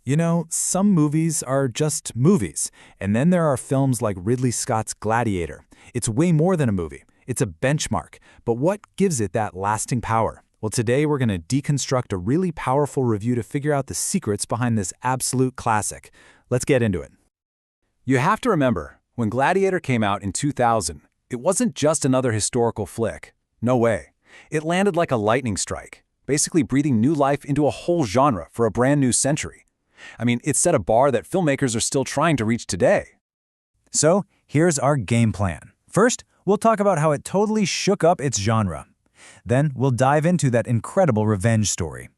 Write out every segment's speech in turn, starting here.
You know, some movies are just movies, and then there are films like Ridley Scott's Gladiator. It's way more than a movie. It's a benchmark. But what gives it that lasting power? Well, today we're going to deconstruct a really powerful review to figure out the secrets behind this absolute classic. Let's get into it. You have to remember, when Gladiator came out in 2000, it wasn't just another historical flick. No way. It landed like a lightning strike, basically breathing new life into a whole genre for a brand new century. I mean, it set a bar that filmmakers are still trying to reach today. So, here's our game plan. First, we'll talk about how it totally shook up its genre. Then, we'll dive into that incredible revenge story.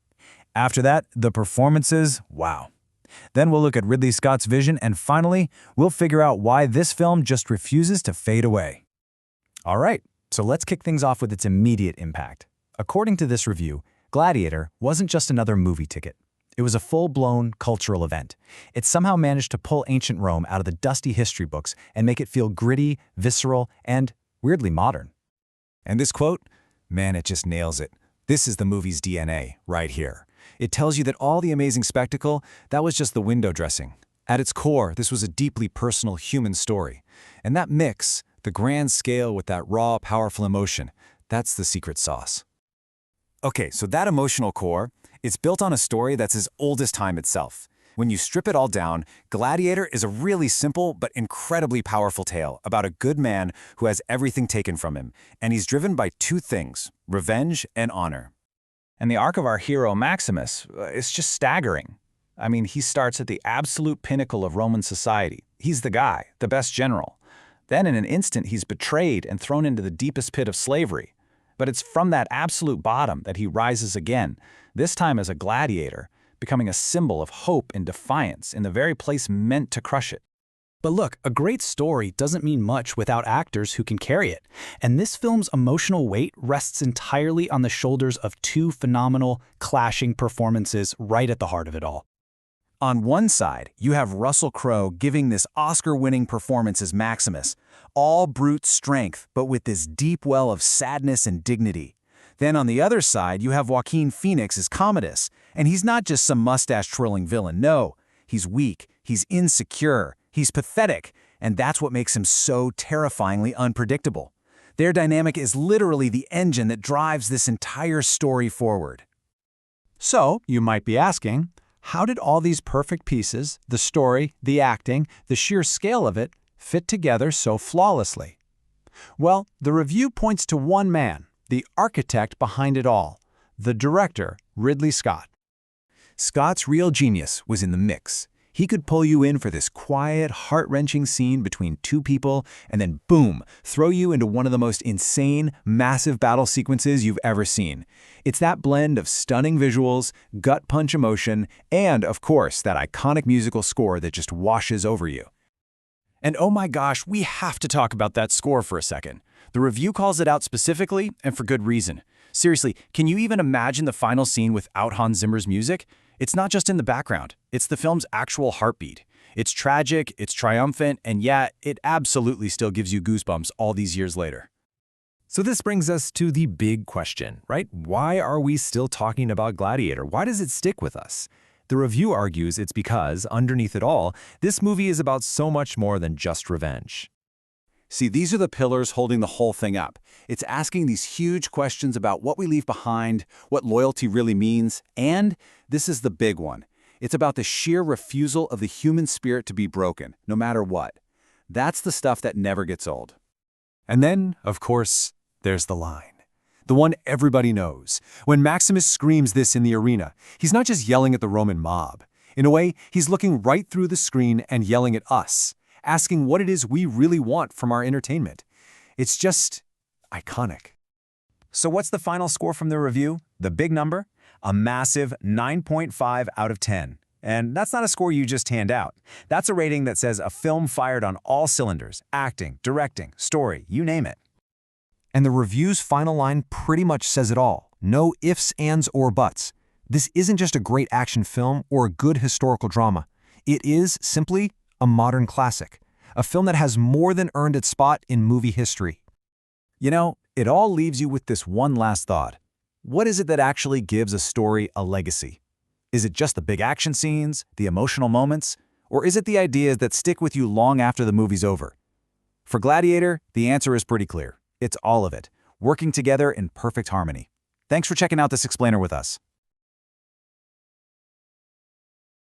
After that, the performances, wow. Then we'll look at Ridley Scott's vision, and finally, we'll figure out why this film just refuses to fade away. All right, so let's kick things off with its immediate impact. According to this review, Gladiator wasn't just another movie ticket. It was a full-blown cultural event. It somehow managed to pull ancient Rome out of the dusty history books and make it feel gritty, visceral, and weirdly modern. And this quote, man, it just nails it. This is the movie's DNA, right here. It tells you that all the amazing spectacle, that was just the window dressing. At its core, this was a deeply personal human story. And that mix, the grand scale with that raw, powerful emotion, that's the secret sauce. Okay, so that emotional core, it's built on a story that's as old as time itself. When you strip it all down, Gladiator is a really simple but incredibly powerful tale about a good man who has everything taken from him, and he's driven by two things, revenge and honor. And the arc of our hero Maximus is just staggering. I mean, he starts at the absolute pinnacle of Roman society. He's the guy, the best general. Then in an instant, he's betrayed and thrown into the deepest pit of slavery. But it's from that absolute bottom that he rises again, this time as a gladiator, becoming a symbol of hope and defiance in the very place meant to crush it. But look, a great story doesn't mean much without actors who can carry it. And this film's emotional weight rests entirely on the shoulders of two phenomenal, clashing performances right at the heart of it all. On one side, you have Russell Crowe giving this Oscar-winning performance as Maximus, all brute strength, but with this deep well of sadness and dignity. Then on the other side, you have Joaquin Phoenix as Commodus, and he's not just some mustache-twirling villain, no. He's weak, he's insecure, he's pathetic, and that's what makes him so terrifyingly unpredictable. Their dynamic is literally the engine that drives this entire story forward. So, you might be asking, how did all these perfect pieces, the story, the acting, the sheer scale of it, fit together so flawlessly? Well, the review points to one man, the architect behind it all, the director, Ridley Scott. Scott's real genius was in the mix. He could pull you in for this quiet, heart-wrenching scene between two people and then boom, throw you into one of the most insane, massive battle sequences you've ever seen. It's that blend of stunning visuals, gut-punch emotion, and, of course, that iconic musical score that just washes over you. And oh my gosh, we have to talk about that score for a second. The review calls it out specifically, and for good reason. Seriously, can you even imagine the final scene without Hans Zimmer's music? It's not just in the background, it's the film's actual heartbeat. It's tragic, it's triumphant, and yet it absolutely still gives you goosebumps all these years later. So this brings us to the big question, right? Why are we still talking about Gladiator? Why does it stick with us? The review argues it's because, underneath it all, this movie is about so much more than just revenge. See, these are the pillars holding the whole thing up. It's asking these huge questions about what we leave behind, what loyalty really means, and this is the big one. It's about the sheer refusal of the human spirit to be broken, no matter what. That's the stuff that never gets old. And then, of course, there's the line. The one everybody knows. When Maximus screams this in the arena, he's not just yelling at the Roman mob. In a way, he's looking right through the screen and yelling at us, asking what it is we really want from our entertainment. It's just iconic. So what's the final score from the review? The big number? A massive 9.5 out of 10. And that's not a score you just hand out. That's a rating that says a film fired on all cylinders, acting, directing, story, you name it. And the review's final line pretty much says it all. No ifs, ands, or buts. This isn't just a great action film or a good historical drama. It is simply a modern classic, a film that has more than earned its spot in movie history. You know, it all leaves you with this one last thought. What is it that actually gives a story a legacy? Is it just the big action scenes, the emotional moments, or is it the ideas that stick with you long after the movie's over? For Gladiator, the answer is pretty clear. It's all of it, working together in perfect harmony. Thanks for checking out this explainer with us.